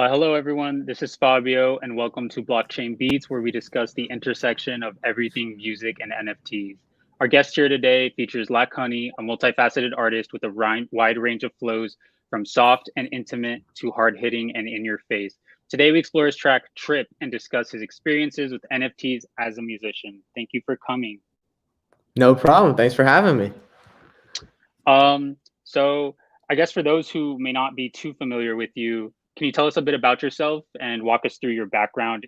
Hello, everyone. This is Fabio, and welcome to Blockchain Beats, where we discuss the intersection of everything music and NFTs. Our guest here today features Lackhoney, a multifaceted artist with a wide range of flows, from soft and intimate to hard-hitting and in-your-face. Today, we explore his track Trip and discuss his experiences with NFTs as a musician. Thank you for coming. No problem. Thanks for having me. So I guess for those who may not be too familiar with you, can you tell us a bit about yourself and walk us through your background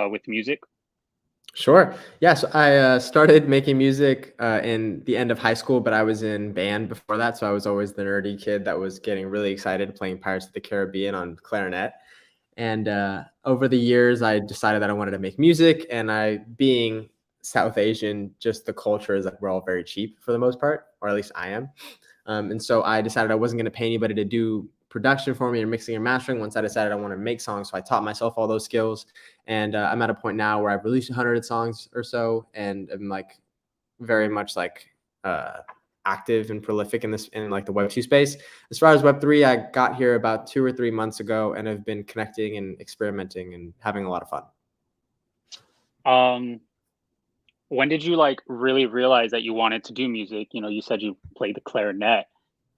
with music? Sure. Yeah, so I started making music in the end of high school, but I was in band before that. So I was always the nerdy kid that was getting really excited playing Pirates of the Caribbean on clarinet. And over the years, I decided that I wanted to make music. And being South Asian, just the culture is like we're all very cheap for the most part, or at least I am. And so I decided I wasn't going to pay anybody to do production for me or mixing and mastering once I decided I wanted to make songs. So I taught myself all those skills. And I'm at a point now where I've released 100 songs or so. And I'm like very much like active and prolific in like the Web2 space. As far as Web3, I got here about 2 or 3 months ago and have been connecting and experimenting and having a lot of fun. When did you like really realize that you wanted to do music? You know, you said you played the clarinet.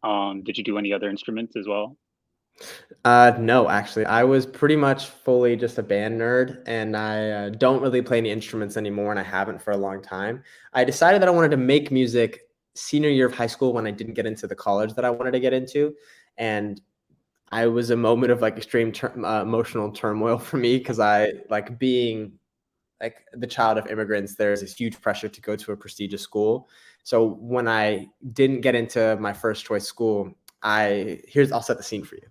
Did you do any other instruments as well? No, actually, I was pretty much fully just a band nerd, and I don't really play any instruments anymore, and I haven't for a long time. I decided that I wanted to make music senior year of high school when I didn't get into the college that I wanted to get into, and I was a moment of like extreme emotional turmoil for me because I like being like the child of immigrants, there's this huge pressure to go to a prestigious school. So when I didn't get into my first choice school, I'll set the scene for you.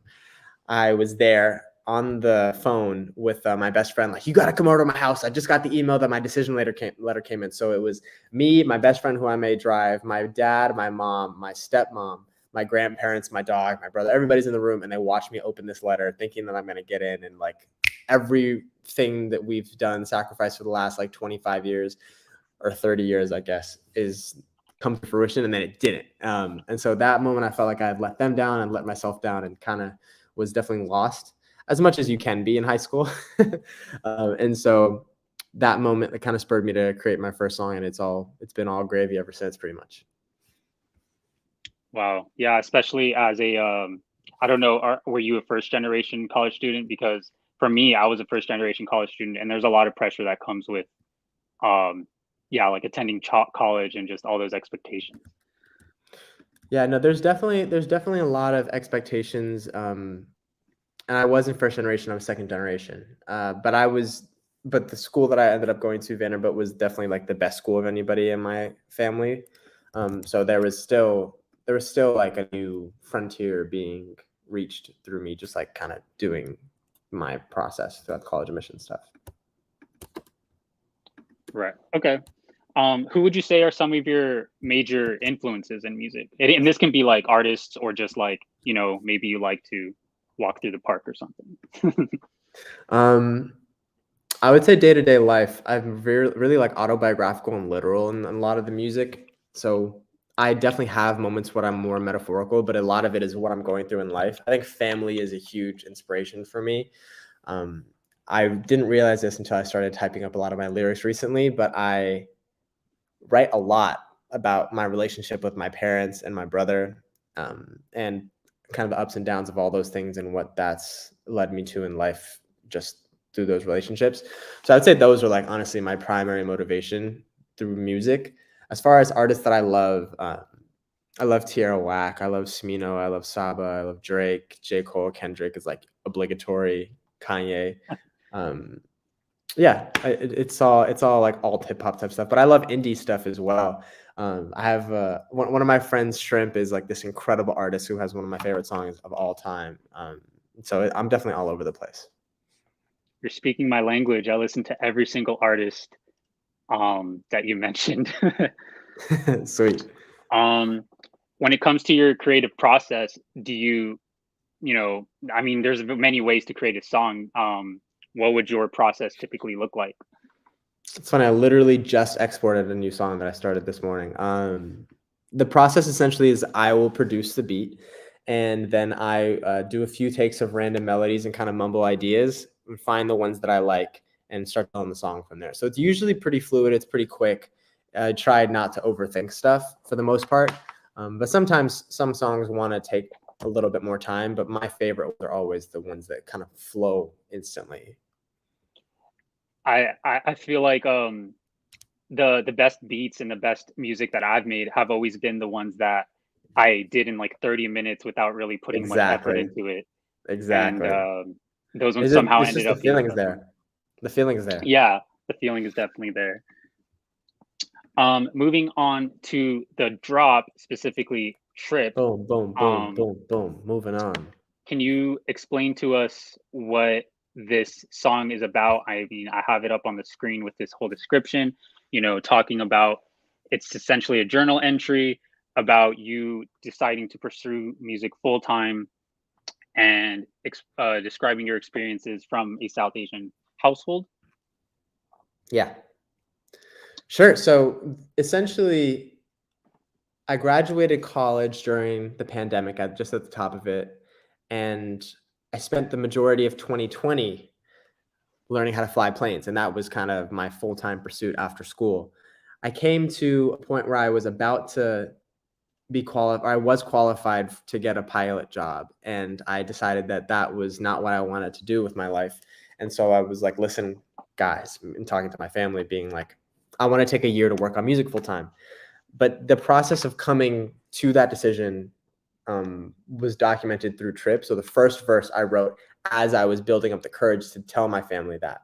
I was there on the phone with my best friend, like, you got to come over to my house. I just got the email that my decision letter came in. So it was me, my best friend who I may drive, my dad, my mom, my stepmom, my grandparents, my dog, my brother, everybody's in the room, and they watch me open this letter thinking that I'm going to get in, and like everything that we've done, sacrificed for the last like 25 years or 30 years, I guess, is come to fruition, and then it didn't. And so that moment I felt like I had let them down and let myself down, and kind of was definitely lost, as much as you can be in high school. And so that moment, it kind of spurred me to create my first song, and it's been all gravy ever since, pretty much. Wow. Yeah, especially as a I don't know, were you a first generation college student? Because for me, I was a first generation college student, and there's a lot of pressure that comes with like attending college and just all those expectations. Yeah, no, there's definitely a lot of expectations. And I wasn't first generation, I was second generation. But the school that I ended up going to, Vanderbilt, was definitely like the best school of anybody in my family. So there was still like a new frontier being reached through me, just like kind of doing my process throughout the college admission stuff. Right. Okay. Who would you say are some of your major influences in music? And this can be like artists, or just like, you know, maybe you like to walk through the park or something. I would say day-to-day life. I'm really like autobiographical and literal in a lot of the music. So I definitely have moments where I'm more metaphorical, but a lot of it is what I'm going through in life. I think family is a huge inspiration for me. I didn't realize this until I started typing up a lot of my lyrics recently, but I write a lot about my relationship with my parents and my brother, and kind of the ups and downs of all those things and what that's led me to in life just through those relationships. So I'd say those are like honestly my primary motivation through music. As far as artists that I love Tierra Whack, I love Smino, I love Saba, I love Drake, J. Cole, Kendrick is like obligatory, Kanye. Yeah, it's all like alt hip hop type stuff, but I love indie stuff as well. I have one of my friends, Shrimp, is like this incredible artist who has one of my favorite songs of all time. So I'm definitely all over the place. You're speaking my language. I listen to every single artist that you mentioned. Sweet. When it comes to your creative process, do you know, I mean, there's many ways to create a song. What would your process typically look like? It's funny. I literally just exported a new song that I started this morning. The process essentially is I will produce the beat, And then I do a few takes of random melodies and kind of mumble ideas and find the ones that I like and start telling the song from there. So it's usually pretty fluid. It's pretty quick. I tried not to overthink stuff for the most part. But sometimes some songs want to take a little bit more time, but my favorite are always the ones that kind of flow instantly. I feel like the best beats and the best music that I've made have always been the ones that I did in like 30 minutes without really putting much effort Exactly. into it. And Exactly. those ones somehow It's ended just the up being the feelings best ones. there. The feelings there. Yeah, the feeling is definitely there. Moving on to the drop, specifically Trip. Boom, boom, boom, Um, boom, boom. Moving on. can you explain to us what this song is about? I mean, I have it up on the screen with this whole description, talking about it's essentially a journal entry about you deciding to pursue music full time and describing your experiences from a South Asian household. Yeah. Sure. So essentially, I graduated college during the pandemic, just at the top of it. And I spent the majority of 2020 learning how to fly planes. And that was kind of my full-time pursuit after school. I came to a point where I was about to be qualified. I was qualified to get a pilot job. And I decided that that was not what I wanted to do with my life. And so I was like, listen, guys, and talking to my family, being like, I want to take a year to work on music full time. But the process of coming to that decision was documented through Trip. So the first verse I wrote as I was building up the courage to tell my family that.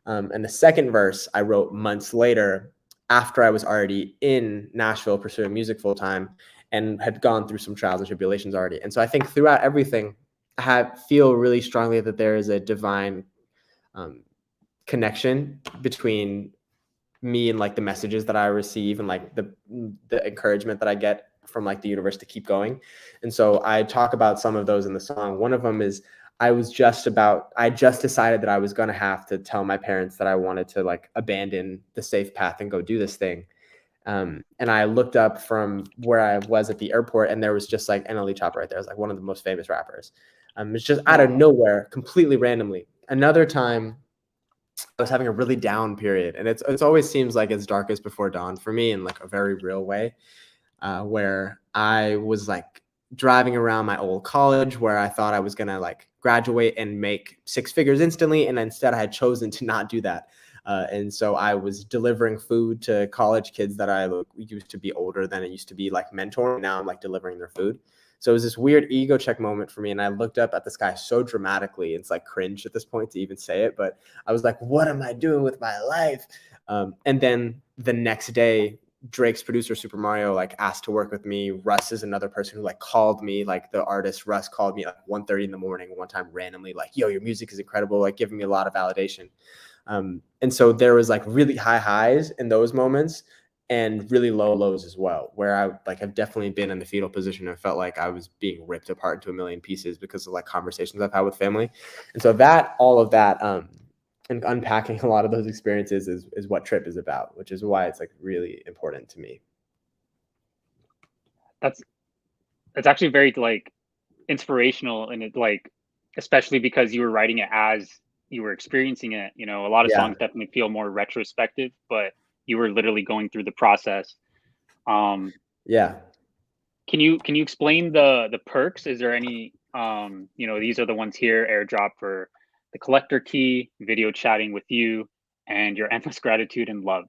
And the second verse I wrote months later after I was already in Nashville pursuing music full time and had gone through some trials and tribulations already. And so I think throughout everything, feel really strongly that there is a divine connection between me and like the messages that I receive and like the encouragement that I get from like the universe to keep going. And so I talk about some of those in the song. One of them is I just decided that I was going to have to tell my parents that I wanted to like abandon the safe path and go do this thing. And I looked up from where I was at the airport and there was just like NLE Chopper right there. It was like one of the most famous rappers. It's just out of nowhere, completely randomly. Another time I was having a really down period, and it's always seems like it's darkest before dawn for me in like a very real way, where I was like driving around my old college where I thought I was gonna like graduate and make six figures instantly, and instead I had chosen to not do that. And so I was delivering food to college kids that I used to be older than it used to be like mentoring. Now I'm like delivering their food. So it was this weird ego check moment for me. And I looked up at the sky so dramatically. It's like cringe at this point to even say it. But I was like, what am I doing with my life? And then the next day, Drake's producer, Super Mario, like asked to work with me. Russ is another person who like called me, like the artist Russ called me at like 1:30 in the morning one time randomly, like, yo, your music is incredible, like giving me a lot of validation. And so there was like really high highs in those moments and really low lows as well, where I like have definitely been in the fetal position and felt like I was being ripped apart into a million pieces because of like conversations I've had with family. And so all of that, and unpacking a lot of those experiences is what Trip is about, which is why it's like really important to me. That's actually very like inspirational, and it like, especially because you were writing it as you were experiencing it. A lot of Yeah. songs definitely feel more retrospective, but you were literally going through the process. Yeah. Can you explain the perks? Is there any these are the ones here: airdrop for the collector key, video chatting with you, and your endless gratitude and love.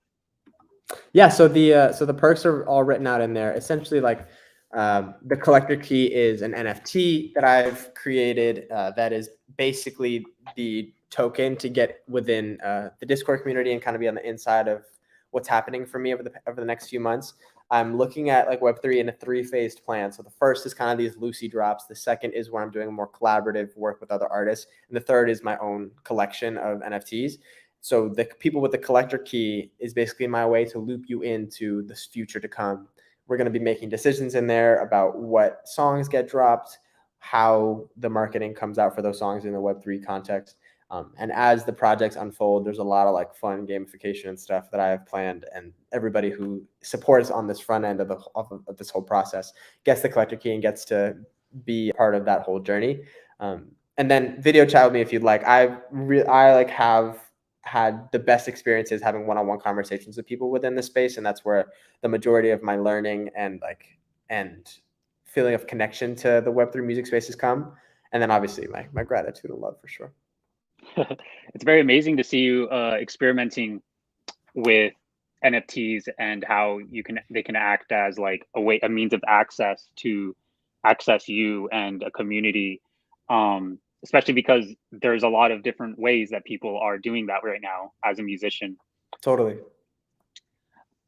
Yeah, so the perks are all written out in there. Essentially, like the collector key is an NFT that I've created that is basically the token to get within the Discord community and kind of be on the inside of what's happening for me over the next few months. I'm looking at like Web3 in a three-phased plan. So the first is kind of these Lucy drops. The second is where I'm doing more collaborative work with other artists. And the third is my own collection of NFTs. So the people with the collector key is basically my way to loop you into this future to come. We're going to be making decisions in there about what songs get dropped, how the marketing comes out for those songs in the Web3 context. And as the projects unfold, there's a lot of like fun gamification and stuff that I have planned. And everybody who supports on this front end of this whole process gets the collector key and gets to be a part of that whole journey. And then video chat with me if you'd like. I like have had the best experiences having one-on-one conversations with people within the space, and that's where the majority of my learning and feeling of connection to the Web3 music space has come. And then obviously my gratitude and love for sure. It's very amazing to see you experimenting with NFTs and how they can act as like a means of access to access you and a community, especially because there's a lot of different ways that people are doing that right now as a musician. Totally.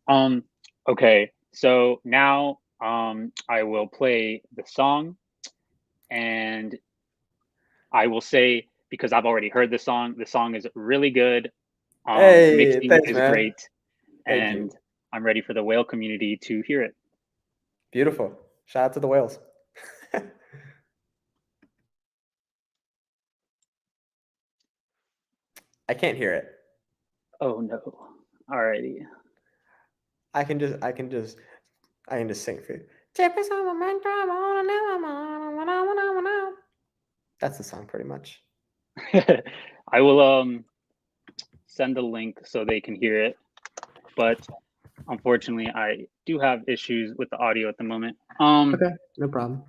Okay, so now I will play the song, and I will say, because I've already heard the song is really good. Mixing thanks, is man. great. And I'm ready for the whale community to hear it. Beautiful. Shout out to the whales. I can't hear it. Oh no. Alrighty. I can just sing for you. That's the song pretty much. I will send the link so they can hear it. But unfortunately, I do have issues with the audio at the moment. Okay, no problem.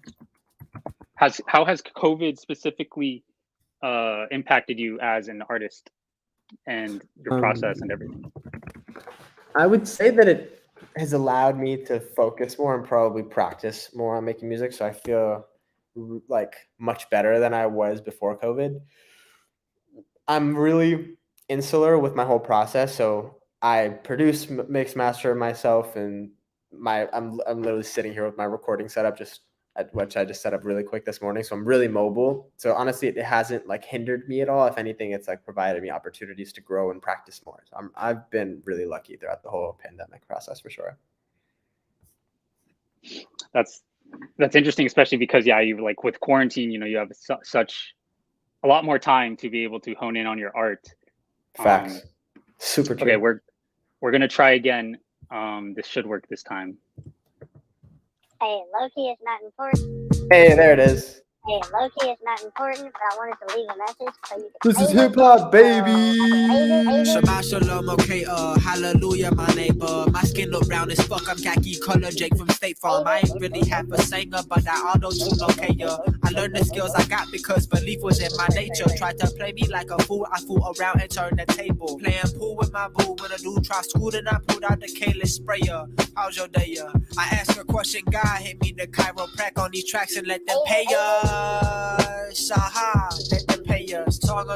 How has COVID specifically impacted you as an artist and your process and everything? I would say that it has allowed me to focus more and probably practice more on making music. So I feel like much better than I was before COVID. I'm really insular with my whole process. So I produce, mix, master myself, and I'm literally sitting here with my recording setup, which I just set up really quick this morning. So I'm really mobile. So honestly, it hasn't like hindered me at all. If anything, it's like provided me opportunities to grow and practice more. So I've been really lucky throughout the whole pandemic process for sure. That's interesting, especially because you like with quarantine, you have such a lot more time to be able to hone in on your art. Facts. Super true. Okay, we're gonna try again. This should work this time. Hey, low-key is not important. Hey, there it is. Hey, low-key is not important, but I wanted to leave a message so you can. This is hip hop, baby. Shabbat shalom, okay, hallelujah, my neighbor. My skin look brown as fuck, I'm khaki color, Jake from State Farm. I ain't really half a singer, but I auto-tune, okay, I learned the skills I got because belief was in my nature. Tried to play me like a fool, I fool around and turn the table. Playing pool with my boo, when a dude try school, then I pulled out the K-less sprayer. How's your day, I ask a question, God hit me the chiroprac on these tracks and let them pay us. Aha, let them pay us. Song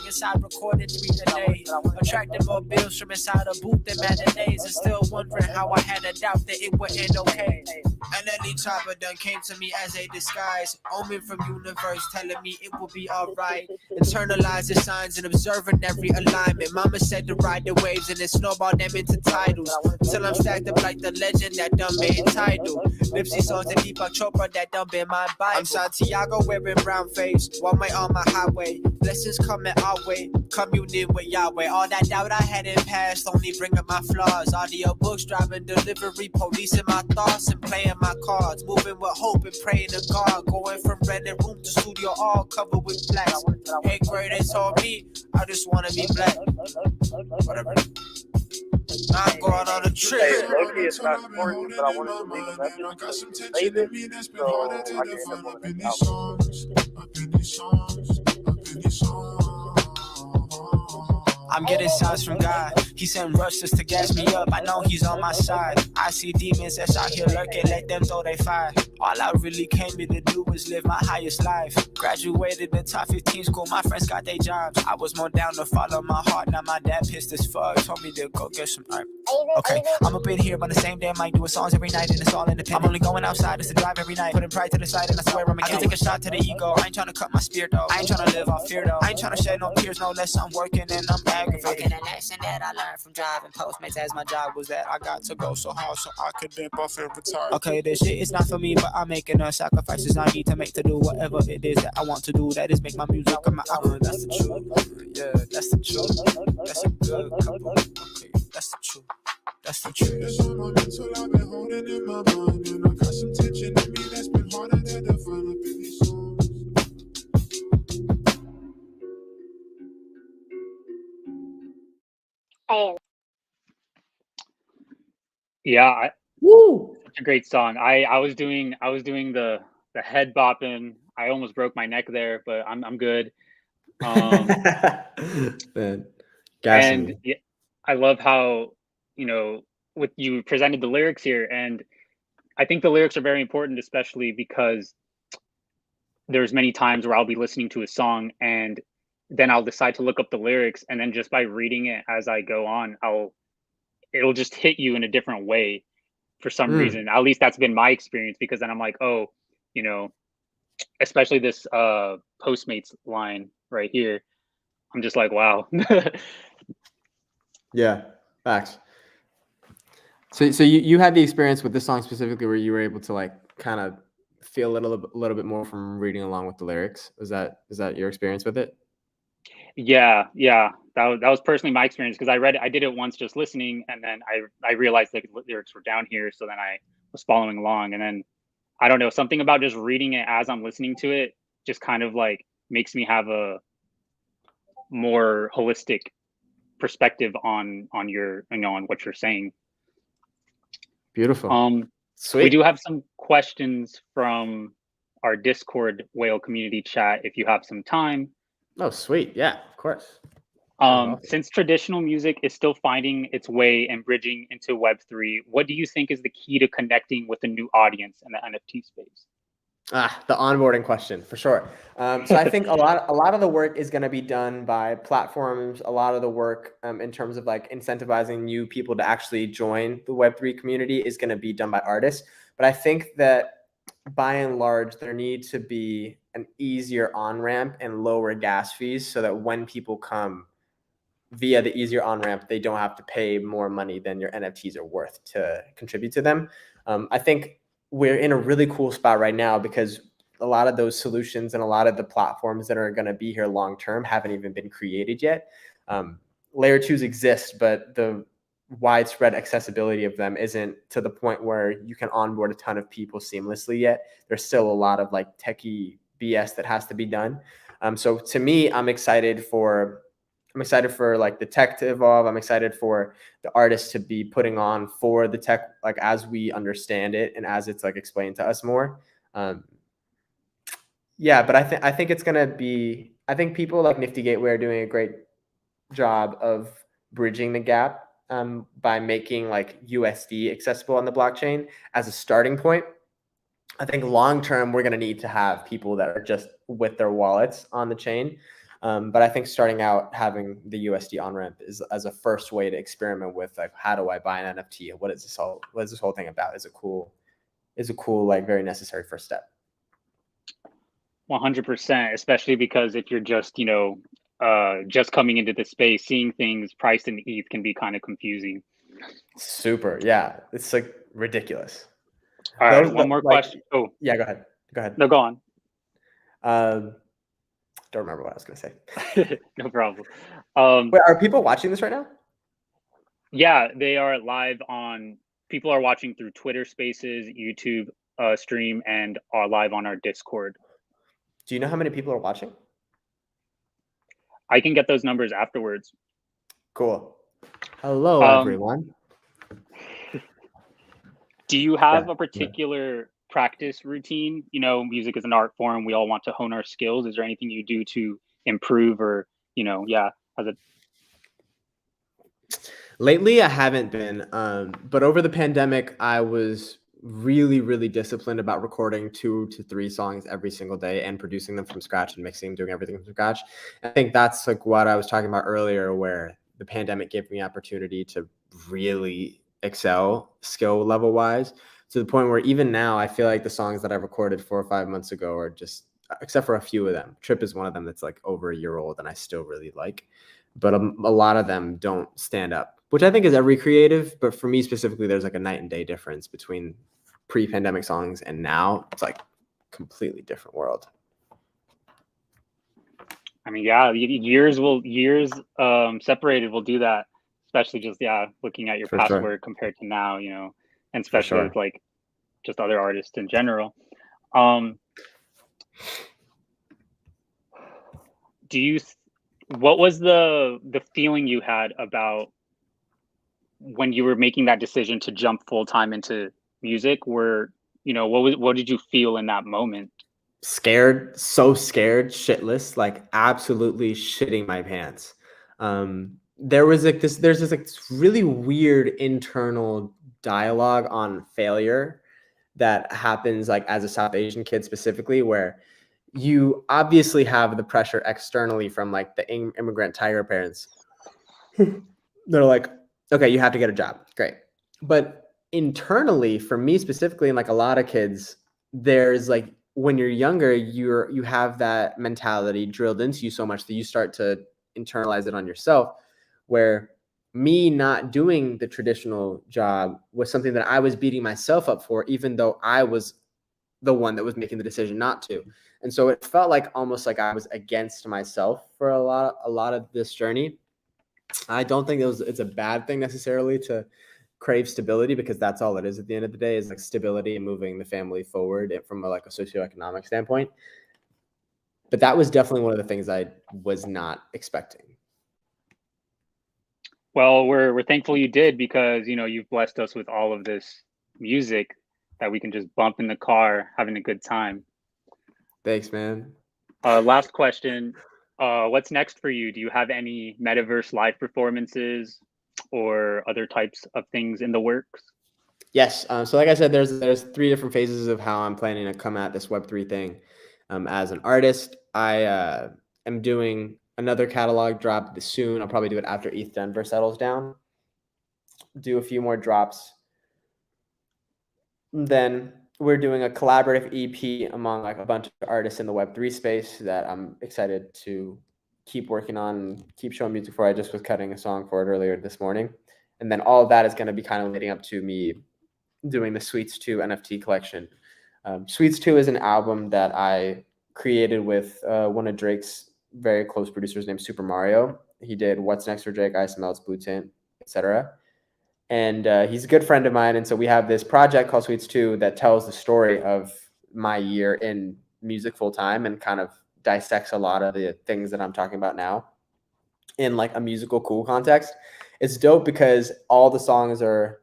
inside recorded 3 a day. Attracting more bills from inside a booth than matinees. And still wondering how I had a doubt that it would end okay. And any chopper done came to me as a disguise. Omen from universe telling me it will be alright. Internalize the signs and observing every alignment. Mama said to ride the waves and then snowball them into titles. Till I'm stacked up like the legend that done made title. Nipsey songs and Deepak Chopra that done been my Bible. I'm Santiago wearing brown face. One way on my highway. Blessings coming our way. Communing with Yahweh. All that doubt I had in past only bring up my flaws. Audio books, driving delivery, policing my thoughts and playing my cards. Moving with hope and praying to God. Going from rented room to studio all covered with blacks. 8th grade they told me I just wanna be black. Whatever. I'm going on a trip. Hey, low-key it's not important, but I wanted to leave a message. Save it, so I can end up on an album. I'm getting signs from God. He sent rushes to gas me up. I know he's on my side. I see demons that's out here lurking. Let them throw they fire. All I really came here to do was live my highest life. Graduated the top 15 school. My friends got their jobs. I was more down to follow my heart. Now my dad pissed as fuck. Told me to go get some art. Okay, I'm up in here on the same damn mic. Doing songs every night and it's all independent. I'm only going outside just to drive every night. Putting pride to the side and I swear I'm a I can take a shot to the ego. I ain't trying to cut my spirit though. I ain't trying to live off fear though. I ain't trying to shed no tears no less. I'm working and I'm aggravated. Okay, the lesson that I learned from driving Postmates as my job was that I got to go so hard so I could dip off and retire. Okay, this shit is not for me, but I'm making the sacrifices I need to make to do whatever it is that I want to do. That is make my music and my album. That's the truth. Yeah, that's the truth. That's a good couple. Okay, that's the truth. That's the truth. It's on my mental, I've been holding in my mind, and I got some tension in me that's been harder to define. Yeah, Woo! such a great song. I was doing the head bopping. I almost broke my neck there, but I'm good. Um, Man, gassing and me. yeah, I love how, with you presented the lyrics here, and I think the lyrics are very important, especially because there's many times where I'll be listening to a song and then I'll decide to look up the lyrics, and then just by reading it as I go on, it'll just hit you in a different way for some Mm, reason. At least that's been my experience, because then I'm like, oh, you know, especially this Postmates line right here. I'm just like, wow. yeah, facts. So you had the experience with this song specifically where you were able to like kind of feel a little bit more from reading along with the lyrics. Is that your experience with it? Yeah. That was personally my experience, because I did it once just listening, and then I realized the lyrics were down here, so then I was following along, and then I don't know, something about just reading it as I'm listening to it just kind of like makes me have a more holistic perspective on your, on what you're saying. Beautiful. Um, we do Sweet. have some questions from our Discord whale community chat if you have some time. Oh, sweet. Yeah, of course. Sounds awesome. Since traditional music is still finding its way and bridging into Web3, what do you think is the key to connecting with a new audience in the NFT space? The onboarding question for sure. So I think a lot of the work is going to be done by platforms. A lot of the work in terms of like incentivizing new people to actually join the Web3 community is going to be done by artists. But I think that by and large, there needs to be an easier on ramp and lower gas fees so that when people come via the easier on ramp, they don't have to pay more money than your NFTs are worth to contribute to them. I think we're in a really cool spot right now because a lot of those solutions and a lot of the platforms that are going to be here long term haven't even been created yet. Layer twos exist, but the widespread accessibility of them isn't to the point where you can onboard a ton of people seamlessly yet. There's still a lot of like techie BS that has to be done. So to me, I'm excited for like the tech to evolve. I'm excited for the artists to be putting on for the tech, like as we understand it and as it's like explained to us more. Yeah, but I think it's gonna be. I think people like Nifty Gateway are doing a great job of bridging the gap by making like USD accessible on the blockchain as a starting point. I think long term, we're going to need to have people that are just with their wallets on the chain. But I think starting out having the USD on ramp is as a first way to experiment with like how do I buy an NFT? What is this whole thing about? Is a cool like very necessary first step. 100%, especially because if you're just, just coming into the space, seeing things priced in ETH can be kind of confusing. Super. Yeah. It's like ridiculous. All right, one more question. Oh, yeah, go ahead. No, go on. Don't remember what I was going to say. No problem. Wait, are people watching this right now? Yeah, they are live people are watching through Twitter Spaces, YouTube stream, and are live on our Discord. Do you know how many people are watching? I can get those numbers afterwards. Cool. Hello, everyone. Do you have a particular practice routine? Music is an art form. We all want to hone our skills. Is there anything you do to improve or, Lately, I haven't been, but over the pandemic, I was really, really disciplined about recording 2 to 3 songs every single day and producing them from scratch and mixing, doing everything from scratch. I think that's like what I was talking about earlier, where the pandemic gave me opportunity to really excel skill level wise to the point where even now I feel like the songs that I recorded 4 or 5 months ago are just, except for a few of them. Trip is one of them that's like over a year old and I still really like, but a lot of them don't stand up, which I think is every creative. But for me specifically, there's like a night and day difference between pre-pandemic songs and now. It's like completely different world. I mean, yeah, years separated will do that, especially just, looking at your past work compared to now, and especially with like just other artists in general. What was the feeling you had about when you were making that decision to jump full time into music, what did you feel in that moment? Scared, so scared, shitless, like absolutely shitting my pants. There's this like really weird internal dialogue on failure that happens like as a South Asian kid specifically, where you obviously have the pressure externally from like the immigrant tiger parents. They're like, okay, you have to get a job. Great. But internally, for me specifically, and like a lot of kids, there's like when you're younger, you have that mentality drilled into you so much that you start to internalize it on yourself, where me not doing the traditional job was something that I was beating myself up for, even though I was the one that was making the decision not to. And so it felt like almost like I was against myself for a lot of this journey. I don't think it's a bad thing necessarily to crave stability, because that's all it is at the end of the day, is like stability and moving the family forward from like a socioeconomic standpoint. But that was definitely one of the things I was not expecting. Well, we're thankful you did, because you've blessed us with all of this music that we can just bump in the car having a good time. Thanks, man. Last question. What's next for you? Do you have any metaverse live performances or other types of things in the works? Yes. So like I said, there's 3 different phases of how I'm planning to come at this Web3 thing. As an artist, I am doing another catalog drop soon. I'll probably do it after ETH Denver settles down. Do a few more drops. Then we're doing a collaborative EP among like a bunch of artists in the Web3 space that I'm excited to keep working on and keep showing music for. I just was cutting a song for it earlier this morning. And then all of that is going to be kind of leading up to me doing the Sweets 2 NFT collection. Sweets 2 is an album that I created with one of Drake's very close producers named Super Mario. He did What's Next for Drake, Ice Melts, Blue Tint, etc. And he's a good friend of mine. And so we have this project called Sweets 2 that tells the story of my year in music full time and kind of dissects a lot of the things that I'm talking about now in like a musical cool context. It's dope because all the songs are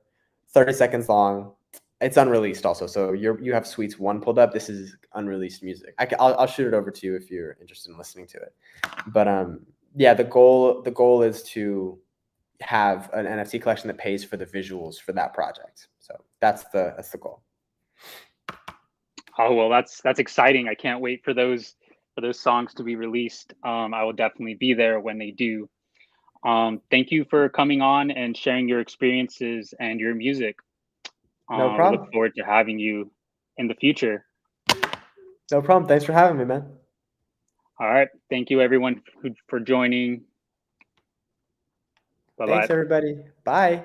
30 seconds long. It's unreleased also. So you have Sweets 1 pulled up. This is unreleased music. I'll shoot it over to you if you're interested in listening to it. But yeah, the goal is to have an NFT collection that pays for the visuals for that project. So that's the goal. Oh, well, that's exciting. I can't wait for those songs to be released. I will definitely be there when they do. Thank you for coming on and sharing your experiences and your music. No problem. We look forward to having you in the future. No problem. Thanks for having me, man. All right. Thank you, everyone, for joining. Bye-bye. Thanks, everybody. Bye.